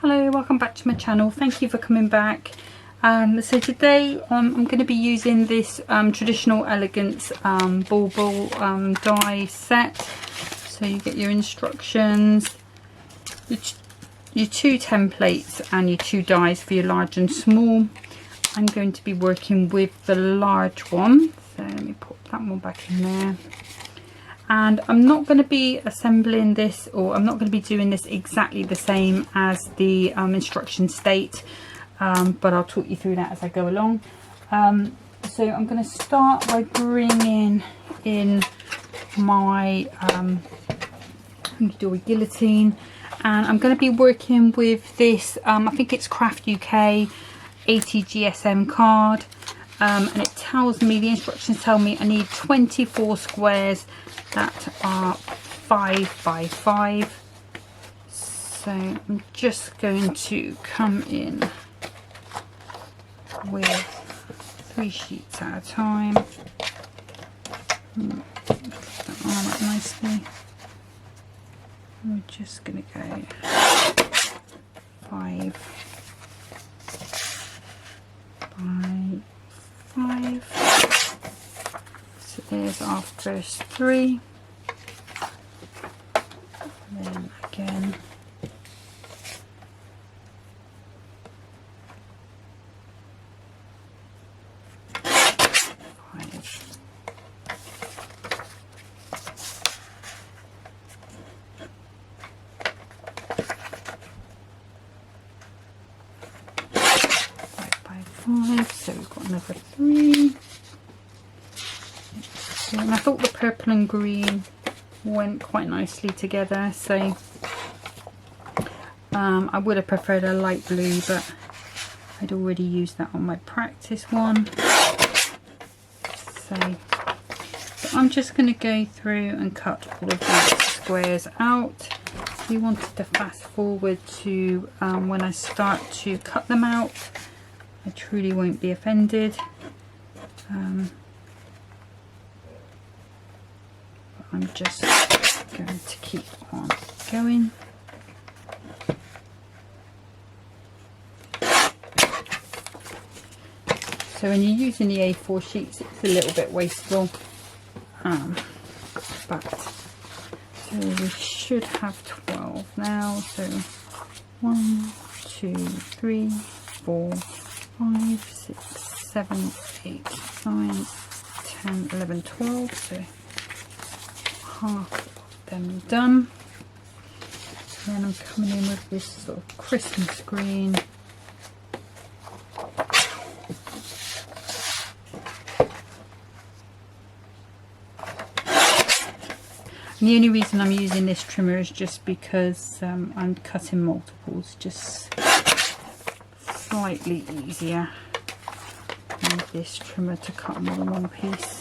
Hello, welcome back to my channel. Thank you for coming back. So today I'm going to be using this traditional Elegance bauble die set. So you get your instructions, your two templates and your two dies for your large and small. I'm going to be working with the large one, so let me put that one back in there. And I'm not going to be assembling this, or I'm not going to be doing this exactly the same as the instructions state, but I'll talk you through that as I go along. So I'm going to start by bringing in my guillotine, and I'm going to be working with this, I think it's Craft UK 80 GSM card, and it tells me, the instructions tell me I need 24 squares that are 5 by 5. So I'm just going to come in with 3 sheets at a time. Put that on up nicely. We're just going to go 5 by 5. So there's our first 3, and then again 5. So we've got another 3. And I thought the purple and green went quite nicely together, so I would have preferred a light blue, but I'd already used that on my practice one. So I'm just going to go through and cut all of these squares out. If you wanted to fast forward to when I start to cut them out, I truly won't be offended. I'm just going to keep on going. So when you're using the A4 sheets, it's a little bit wasteful, but so we should have 12 now. So 1, 2, 3, 4, 5, 6, 7, 8, 9, 10, 11, 12. So half of them done. And then I'm coming in with this sort of Christmas green. And the only reason I'm using this trimmer is just because I'm cutting multiples, just slightly easier with this trimmer to cut more than one piece.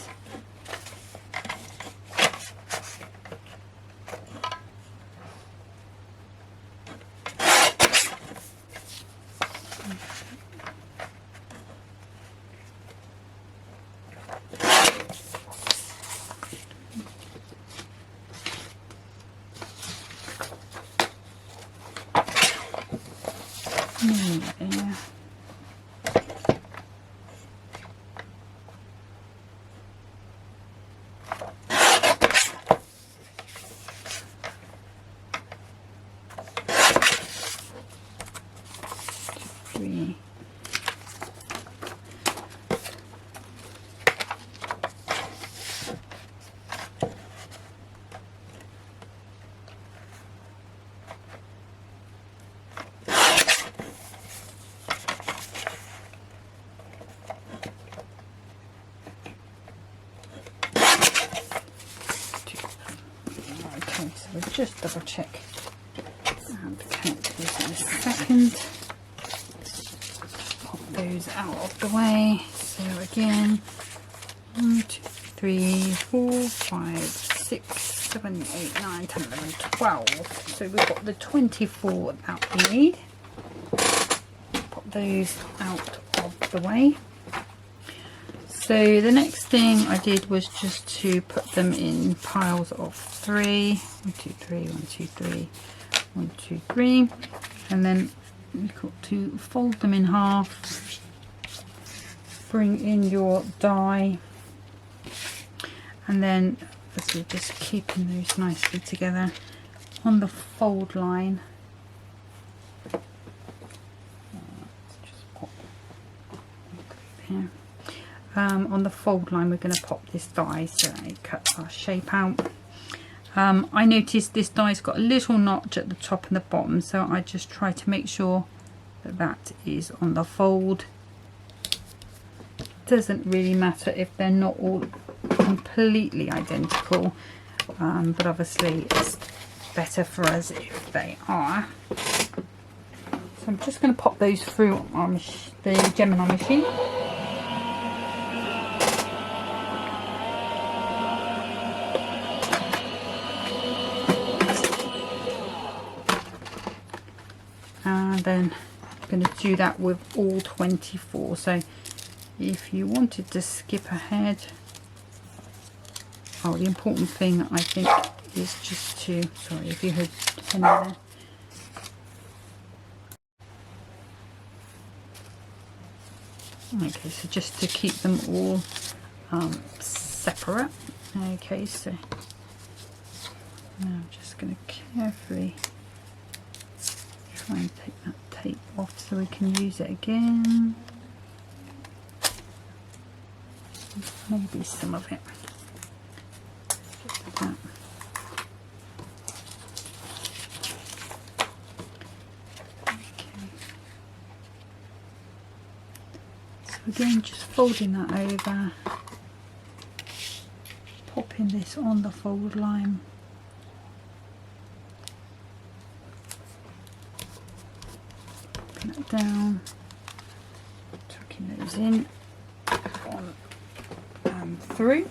Yeah. So we'll just double check and count these in a second. Pop those out of the way. So again, 1, 2, 3, 4, 5, 6, 7, 8, 9, 10, 11, 12. So we've got the 24 that we need. Pop those out of the way. So the next thing I did was just to put them in piles of 3. 1, 2, 3, 1, 2, 3, 1, 2, 3, and then you've got to fold them in half, bring in your die, and then as we're just keeping those nicely together on the fold line. Just pop here. On the fold line we're going to pop this die so that it cuts our shape out. I noticed this die's got a little notch at the top and the bottom, so I just try to make sure that that is on the fold. Doesn't really matter if they're not all completely identical, but obviously it's better for us if they are. So I'm just going to pop those through on the Gemini machine. And then I'm going to do that with all 24. So if you wanted to skip ahead, the important thing I think is just to, sorry if you heard Henry there. Okay, so just to keep them all separate. Okay, so now I'm just going to carefully try and take that tape off so we can use it again. Maybe some of it. Just like that. Okay. So again, just folding that over, popping this on the fold line. Down, tucking those in, on and through.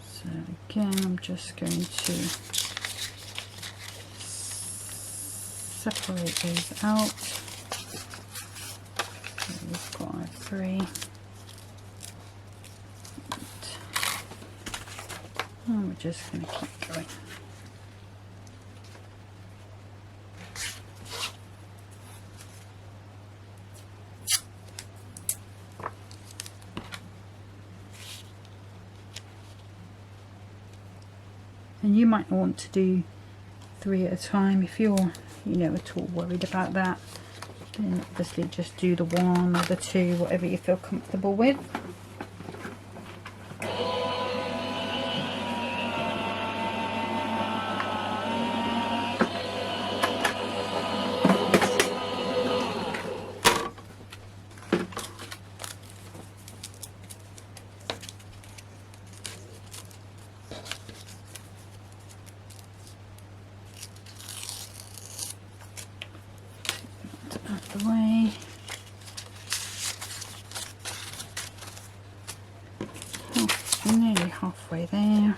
So again, I'm just going to separate these out. So we've got our 3. And we're just going to keep going. And you might want to do 3 at a time if you're, at all worried about that. Then obviously just do the 1 or the 2, whatever you feel comfortable with. Out the way. Nearly halfway there.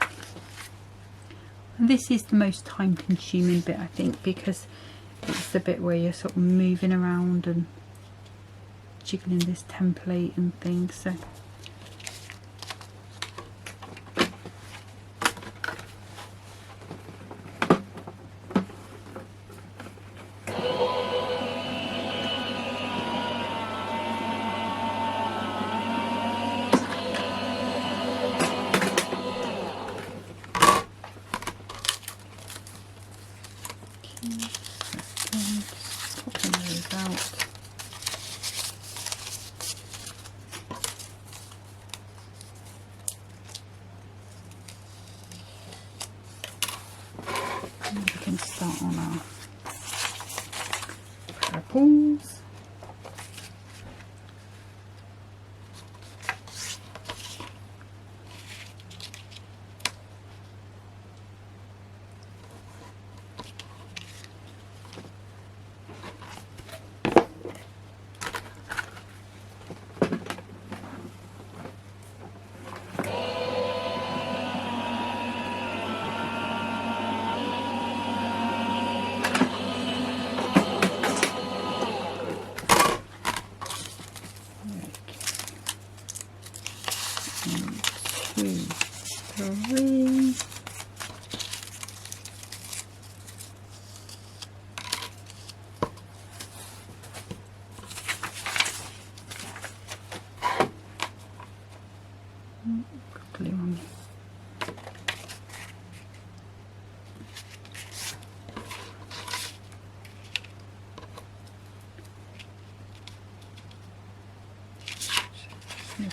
And this is the most time consuming bit, I think, because it's the bit where you're sort of moving around and jiggling this template and things. So popping those out. And we can start on our purples.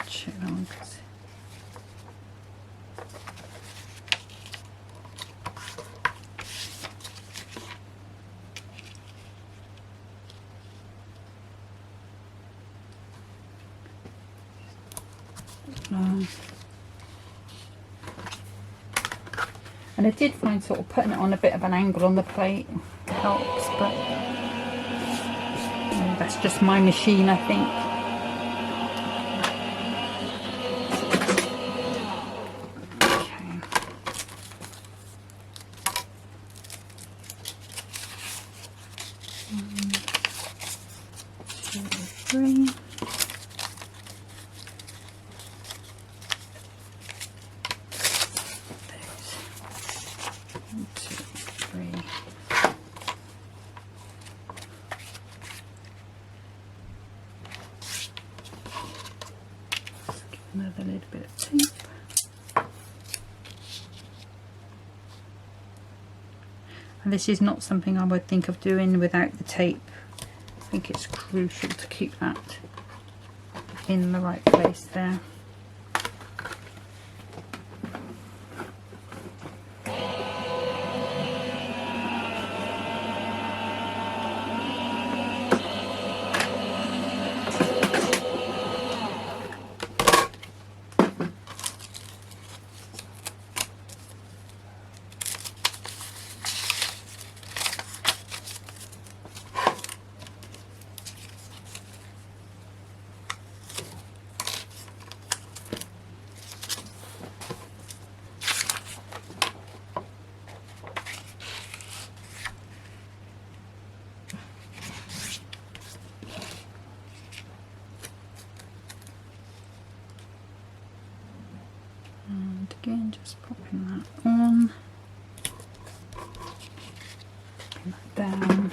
Check that one, 'cause and I did find sort of putting it on a bit of an angle on the plate helps, but that's just my machine, I think. Okay. 1, 2, 3. Another little bit of tape. And this is not something I would think of doing without the tape. I think it's crucial to keep that in the right place there. And again, just popping that on, popping that down,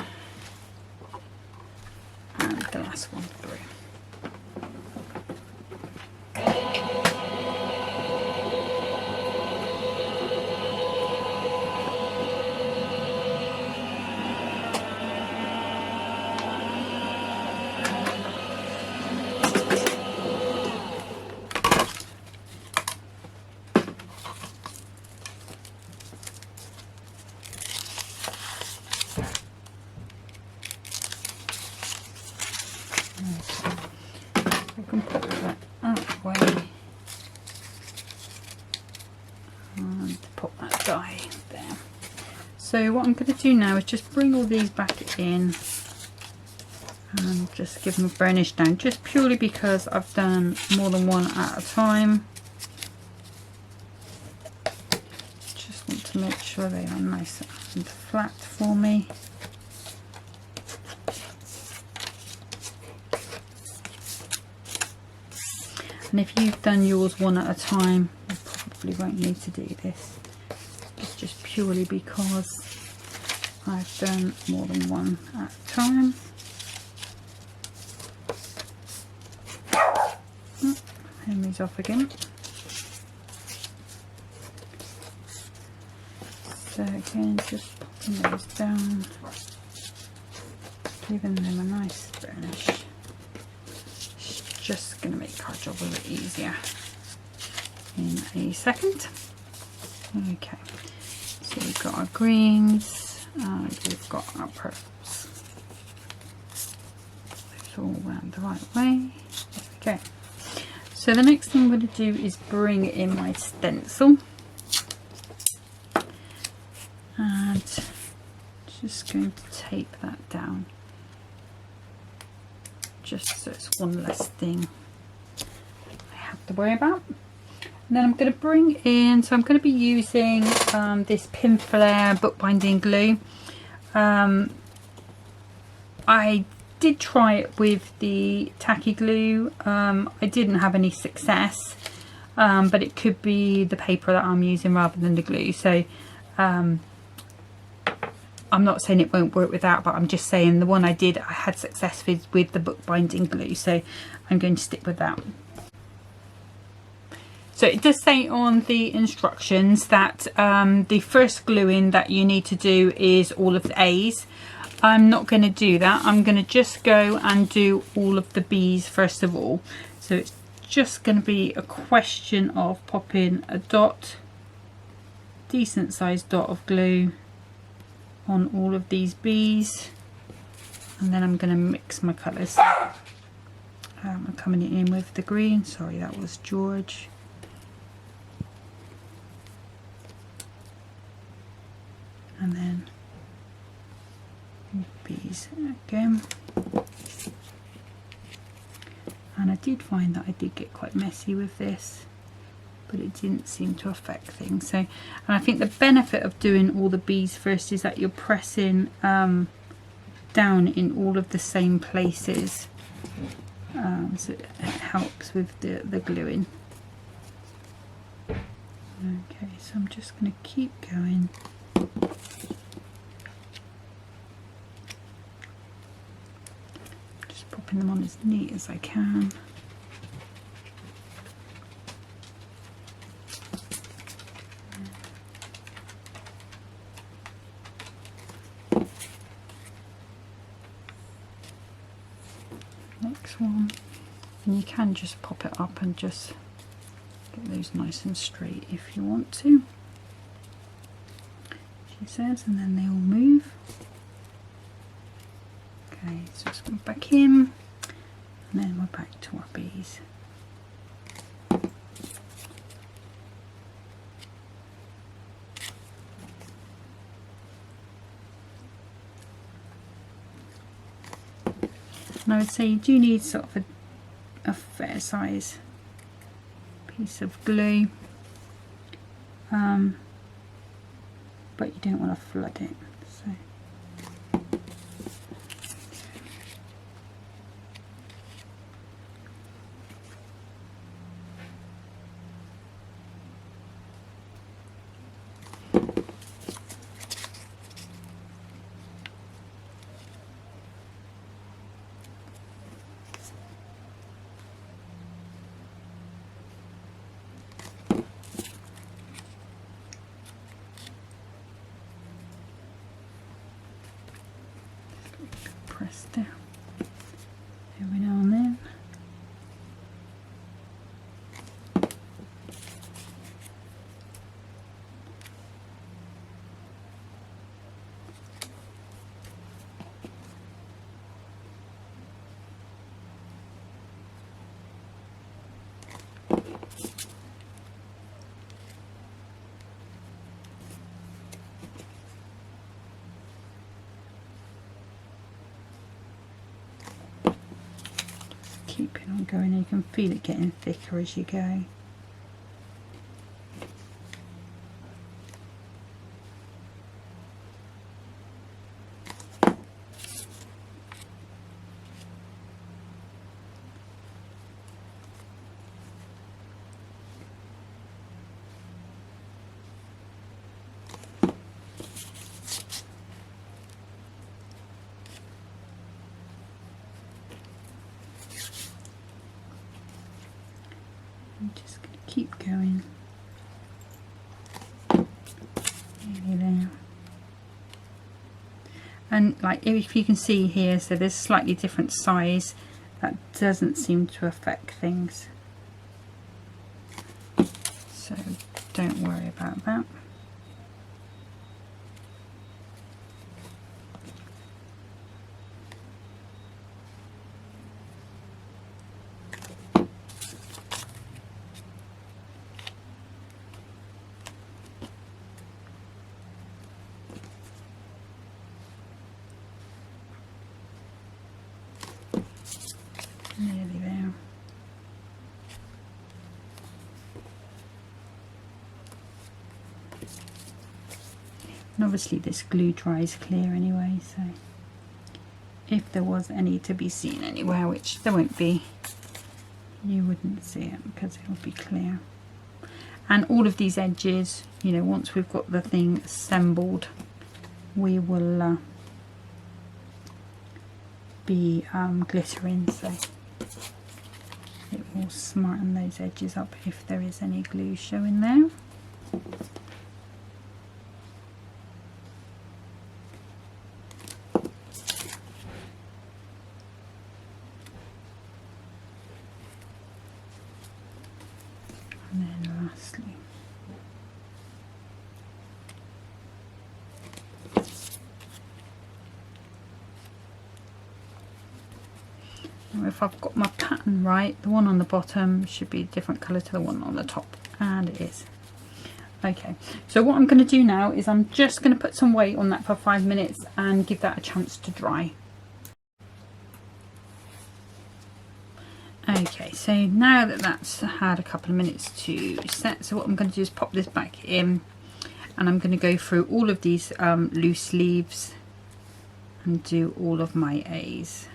and the last one through. I can put that that way and put that die there. So what I'm going to do now is just bring all these back in and just give them a burnish down, just purely because I've done more than one at a time. Just want to make sure they are nice and flat for me. And if you've done yours one at a time, you probably won't need to do this. It's just purely because I've done more than one at a time. Hand these off again. So again, just popping those down, giving them a nice burnish. Just going to make our job a bit easier in a second. Okay, so we've got our greens and we've got our purples. It's all round the right way. Okay, so the next thing I'm going to do is bring in my stencil and just going to tape that down, just so it's one less thing I have to worry about. And then I'm going to bring in, so I'm going to be using this Pin Flare bookbinding glue. I did try it with the tacky glue. I didn't have any success, but it could be the paper that I'm using rather than the glue. So I'm not saying it won't work with that, but I'm just saying the one I did, I had success with the bookbinding glue, so I'm going to stick with that. So it does say on the instructions that the first gluing that you need to do is all of the A's. I'm not going to do that. I'm going to just go and do all of the B's first of all. So it's just going to be a question of popping a dot, decent sized dot of glue on all of these bees, and then I'm going to mix my colours. I'm coming in with the green, sorry that was George. And then bees again. And I did find that I did get quite messy with this, but it didn't seem to affect things. So, and I think the benefit of doing all the bees first is that you're pressing down in all of the same places, so it helps with the gluing. Okay, so I'm just going to keep going. Just popping them on as neat as I can. Next one, and you can just pop it up and just get those nice and straight if you want to, she says, and then they all move. Okay, so just go back in, and then we're back to our bees. And I would say you do need sort of a fair size piece of glue, but you don't want to flood it. So. Press down every now and then. Keeping on going, you can feel it getting thicker as you go. I'm just going to keep going. Nearly there. And like if you can see here, so there's slightly different size. That doesn't seem to affect things. So don't worry about that. Nearly there. And obviously this glue dries clear anyway, so if there was any to be seen anywhere, which there won't be, you wouldn't see it because it will be clear. And all of these edges, you know, once we've got the thing assembled, we will be glittering, so it will smarten those edges up if there is any glue showing there. Now if I've got my pattern right, the one on the bottom should be a different colour to the one on the top, and it is. Okay, so what I'm going to do now is I'm just going to put some weight on that for 5 minutes and give that a chance to dry. Okay, so now that that's had a couple of minutes to set, so what I'm going to do is pop this back in, and I'm going to go through all of these loose leaves and do all of my A's.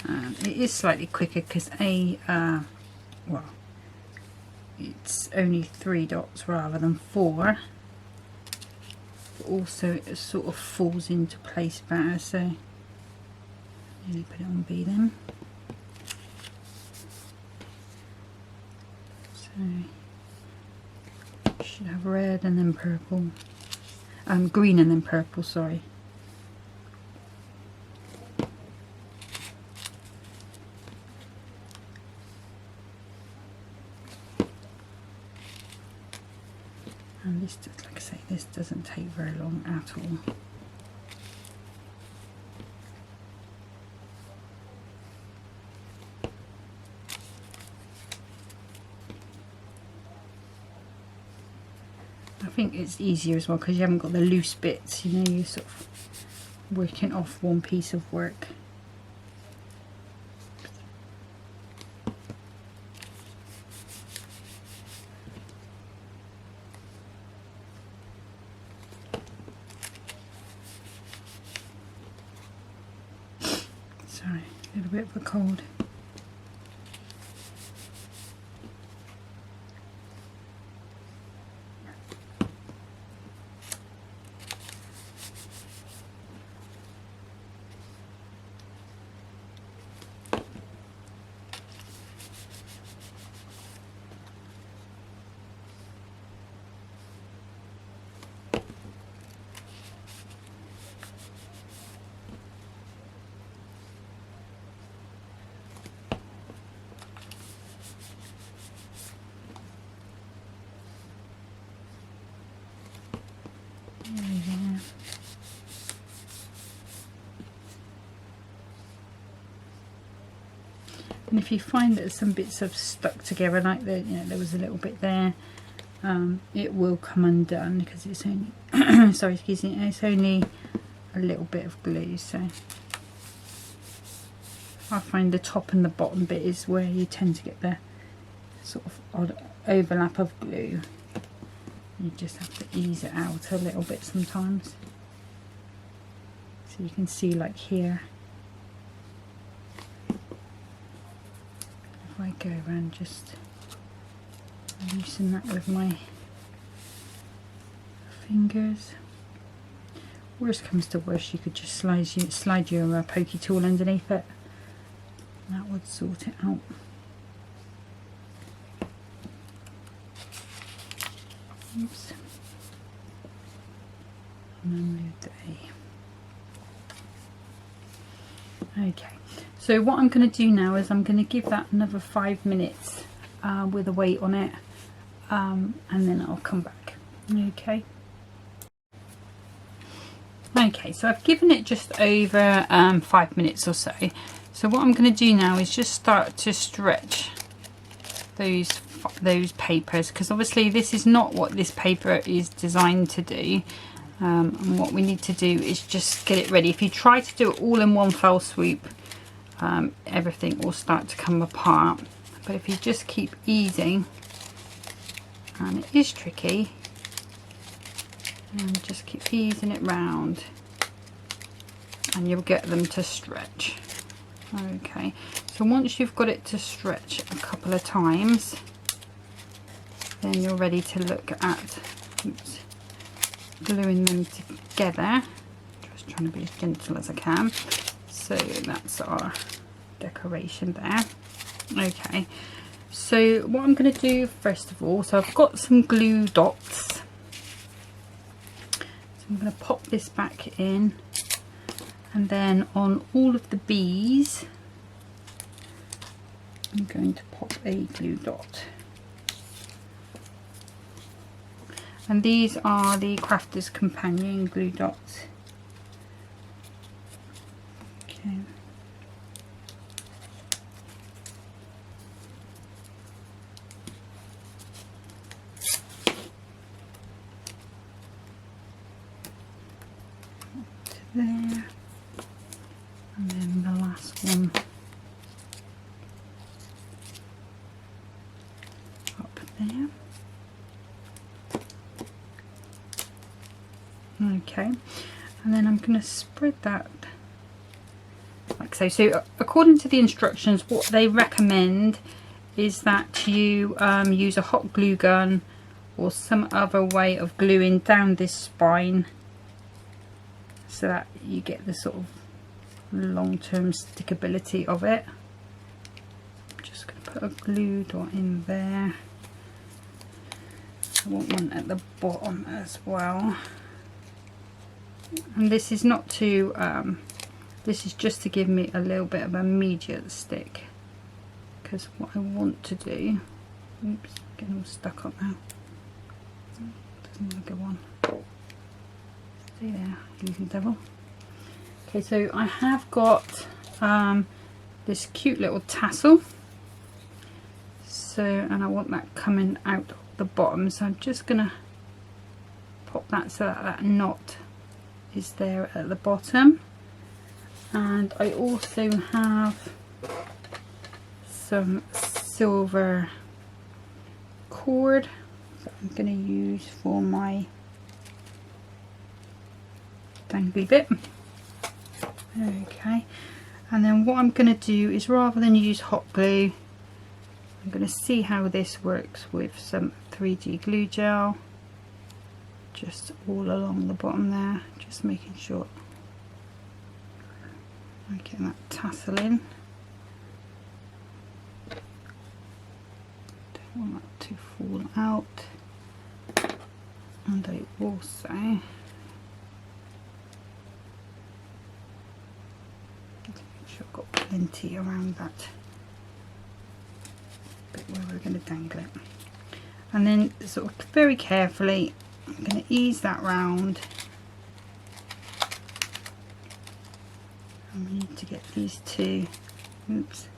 It is slightly quicker because well, it's only 3 dots rather than 4, but also it sort of falls into place better, so really put it on B then. So should have red and then purple, green and then purple, sorry. And this, like I say, this doesn't take very long at all. I think it's easier as well because you haven't got the loose bits, you know, you're sort of working off one piece of work. Sorry, a little bit of a cold. And if you find that some bits have stuck together, like you know, there was a little bit there, it will come undone because it's only sorry, excuse me, it's only a little bit of glue. So I find the top and the bottom bit is where you tend to get the sort of odd overlap of glue. You just have to ease it out a little bit sometimes. So you can see, like here, if I go around, just loosen that with my fingers. Worst comes to worst, you could just slide your pokey tool underneath it. That would sort it out. Oops. And then move the A. Okay, so what I'm going to do now is I'm going to give that another 5 minutes with a weight on it, and then I'll come back. Okay. Okay, so I've given it just over 5 minutes or so. So what I'm going to do now is just start to stretch those papers, because obviously this is not what this paper is designed to do, and what we need to do is just get it ready. If you try to do it all in one fell swoop, everything will start to come apart, but if you just keep easing, and it is tricky, and just keep easing it round, and you'll get them to stretch. Okay, so once you've got it to stretch a couple of times, then you're ready to look at gluing them together. Just trying to be as gentle as I can. So that's our decoration there. Okay, so what I'm going to do first of all, so I've got some glue dots, so I'm going to pop this back in, and then on all of the B's I'm going to pop a glue dot. And these are the Crafter's Companion glue dots. Okay. last one up there. Okay, and then I'm going to spread that like so. So according to the instructions, what they recommend is that you use a hot glue gun or some other way of gluing down this spine so that you get the sort of long-term stickability of it. I'm just going to put a glue dot in there. I want one at the bottom as well. And this is not to this is just to give me a little bit of immediate stick, because what I want to do, oops, getting all stuck up now, doesn't want to go on, stay there, using devil. Okay, so I have got this cute little tassel, so, and I want that coming out the bottom, so I'm just gonna pop that so that that knot is there at the bottom. And I also have some silver cord that I'm going to use for my dangly bit. Okay, and then what I'm going to do is, rather than use hot glue, I'm going to see how this works with some 3D glue gel, just all along the bottom there, just making sure I'm getting that tassel in. Don't want that to fall out. And I also make sure I've got plenty around that bit where we're going to dangle it. And then sort of very carefully I'm going to ease that round. And we need to get these two, oops,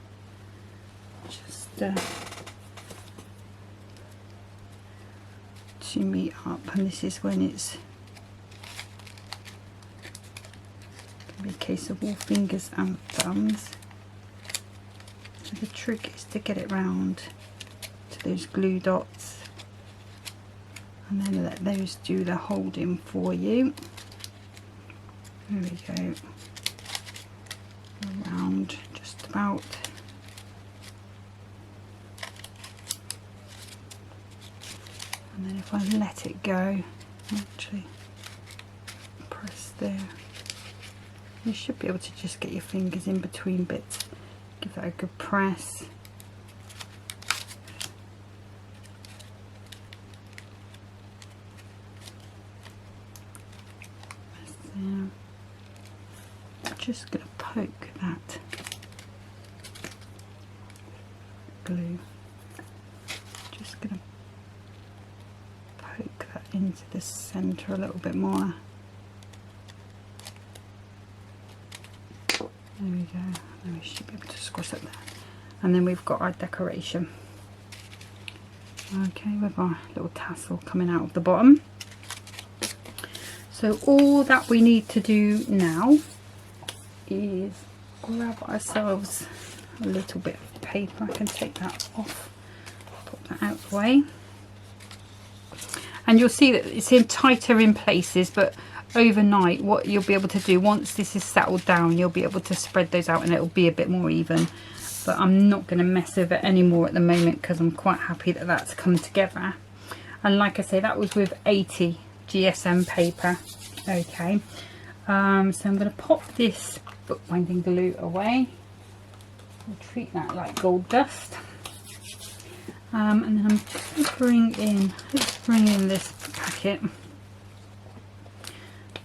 just to meet up, and this is when it's going to be a case of all fingers and thumbs. So the trick is to get it round to those glue dots and then let those do the holding for you. There we go. Around just about. And then if I let it go, actually press there, you should be able to just get your fingers in between bits. Give that a good press. There. Just going to poke that glue. Just going to poke that into the centre a little bit more. There we go. Then we should be able to squash it there. And then we've got our decoration. Okay, with our little tassel coming out of the bottom. So all that we need to do now is grab ourselves a little bit of paper. I can take that off, put that out of the way. And you'll see that it's tighter in places, but overnight what you'll be able to do, once this is settled down, you'll be able to spread those out and it'll be a bit more even. But I'm not going to mess with it anymore at the moment because I'm quite happy that that's come together. And like I say, that was with 80 GSM paper. Okay, so I'm going to pop this bookbinding glue away. We'll treat that like gold dust. And then I'm just going to bring in this packet,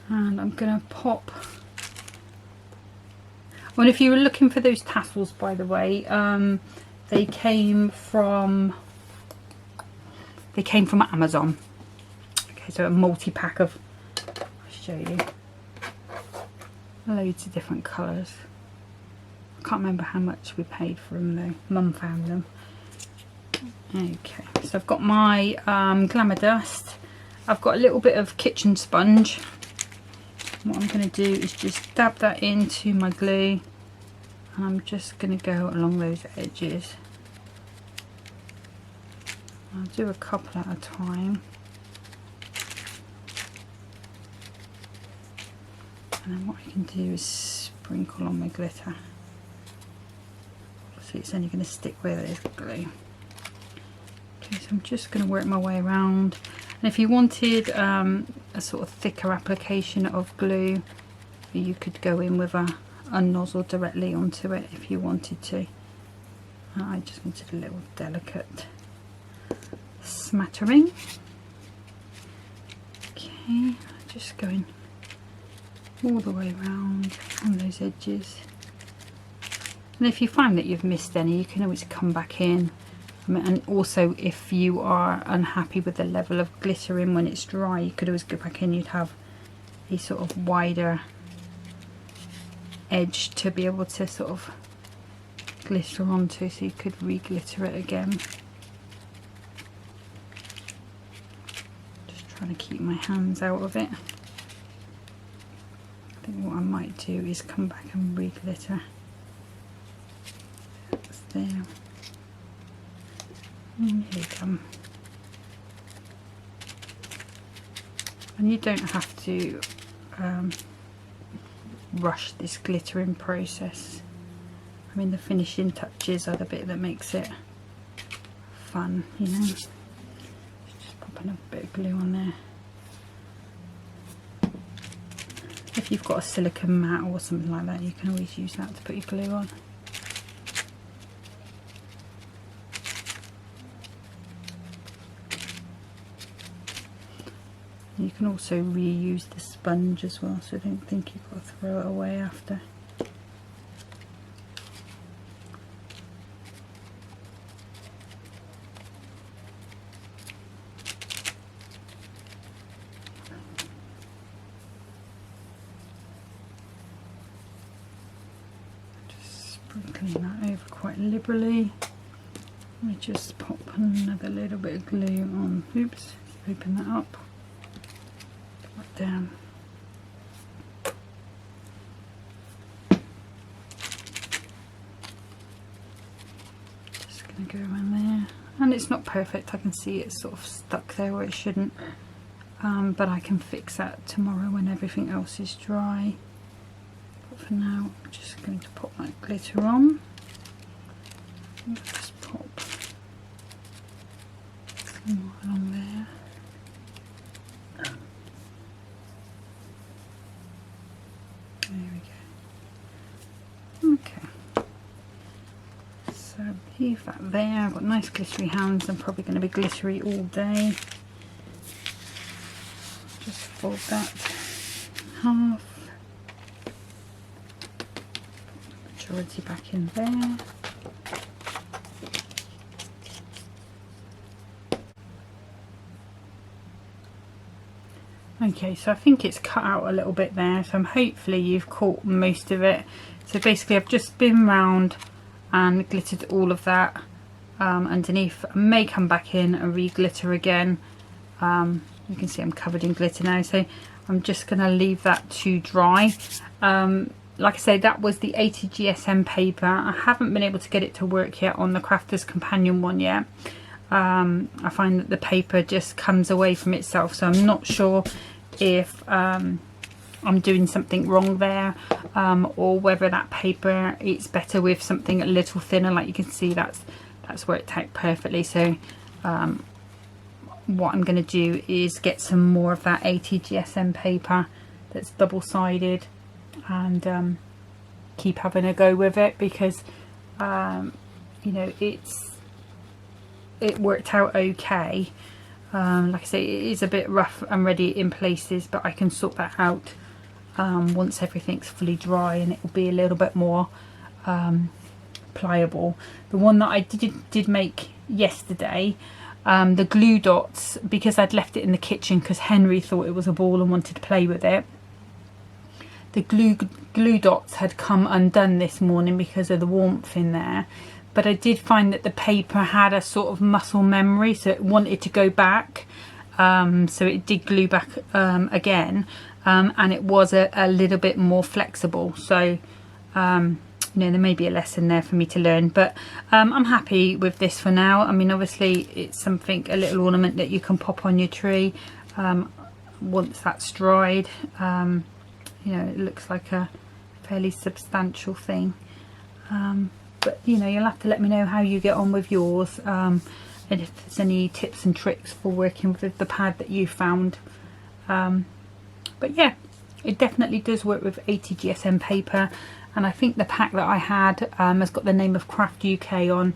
and I'm going to pop. Well, if you were looking for those tassels, by the way, they came from Amazon. Okay, so a multi-pack of, I'll show you, loads of different colours. I can't remember how much we paid for them though. Mum found them. Okay, so I've got my glamour dust. I've got a little bit of kitchen sponge. What I'm going to do is just dab that into my glue and I'm just going to go along those edges. I'll do a couple at a time, and then what I can do is sprinkle on my glitter. So it's only going to stick where there's glue. Okay, so I'm just going to work my way around, and if you wanted a sort of thicker application of glue, you could go in with a nozzle directly onto it if you wanted to. I just wanted a little delicate smattering. Okay, just going all the way around on those edges. And if you find that you've missed any, you can always come back in. And also, if you are unhappy with the level of glittering when it's dry, you could always go back in. You'd have a sort of wider edge to be able to sort of glitter onto, so you could re-glitter it again. Just trying to keep my hands out of it. I think what I might do is come back and re-glitter. That's there. And here you come. And you don't have to rush this glittering process. I mean, the finishing touches are the bit that makes it fun, you know. Just popping a bit of glue on there. If you've got a silicone mat or something like that, you can always use that to put your glue on. You can also reuse the sponge as well, so don't think you've got to throw it away after. Just sprinkling that over quite liberally. Let me just pop another little bit of glue on. Oops, open that up. Down. Just going to go around there, and it's not perfect. I can see it's sort of stuck there where it shouldn't, but I can fix that tomorrow when everything else is dry. But for now, I'm just going to pop my glitter on. Just pop some more along there. There we go. Okay, so leave that there. I've got nice glittery hands. I'm probably going to be glittery all day. Just fold that in half. Majority back in there. Okay, so I think it's cut out a little bit there, so hopefully you've caught most of it. So basically I've just been round and glittered all of that underneath. I may come back in and re-glitter again. You can see I'm covered in glitter now, so I'm just going to leave that to dry. Like I say, that was the 80 GSM paper. I haven't been able to get it to work yet on the Crafter's Companion one yet. I find that the paper just comes away from itself, so I'm not sure if I'm doing something wrong there, or whether that paper it's better with something a little thinner. Like you can see, that's worked out perfectly. So what I'm going to do is get some more of that 80 GSM paper that's double-sided and keep having a go with it, because you know, it worked out okay. Like I say, it is a bit rough and ready in places, but I can sort that out once everything's fully dry, and it will be a little bit more pliable. The one that I did make yesterday, the glue dots, because I'd left it in the kitchen because Henry thought it was a ball and wanted to play with it, the glue dots had come undone this morning because of the warmth in there. But I did find that the paper had a sort of muscle memory, so it wanted to go back, so it did glue back again, and it was a little bit more flexible. So you know, there may be a lesson there for me to learn, but I'm happy with this for now. I mean, obviously it's something, a little ornament that you can pop on your tree once that's dried. You know, it looks like a fairly substantial thing, but you know, you'll have to let me know how you get on with yours, and if there's any tips and tricks for working with the pad that you found. But yeah, it definitely does work with 80 GSM paper, and I think the pack that I had has got the name of Craft UK on,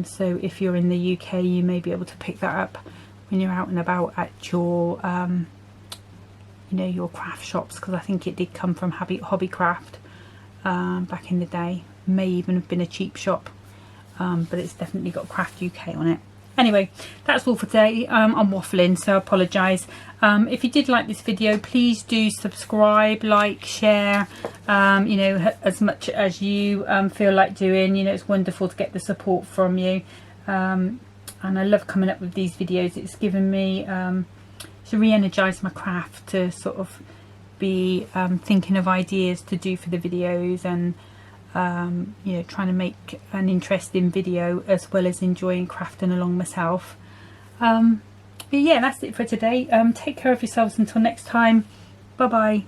so if you're in the UK you may be able to pick that up when you're out and about at your you know, your craft shops, because I think it did come from Hobbycraft back in the day. May even have been a cheap shop, but it's definitely got Craft UK on it. Anyway, that's all for today. I'm waffling, so I apologise. If you did like this video, please do subscribe, like, share, you know, as much as you feel like doing. You know, it's wonderful to get the support from you, and I love coming up with these videos. It's given me to re-energise my craft, to sort of be thinking of ideas to do for the videos, and you know, trying to make an interesting video as well as enjoying crafting along myself. But yeah, that's it for today. Take care of yourselves until next time. Bye bye.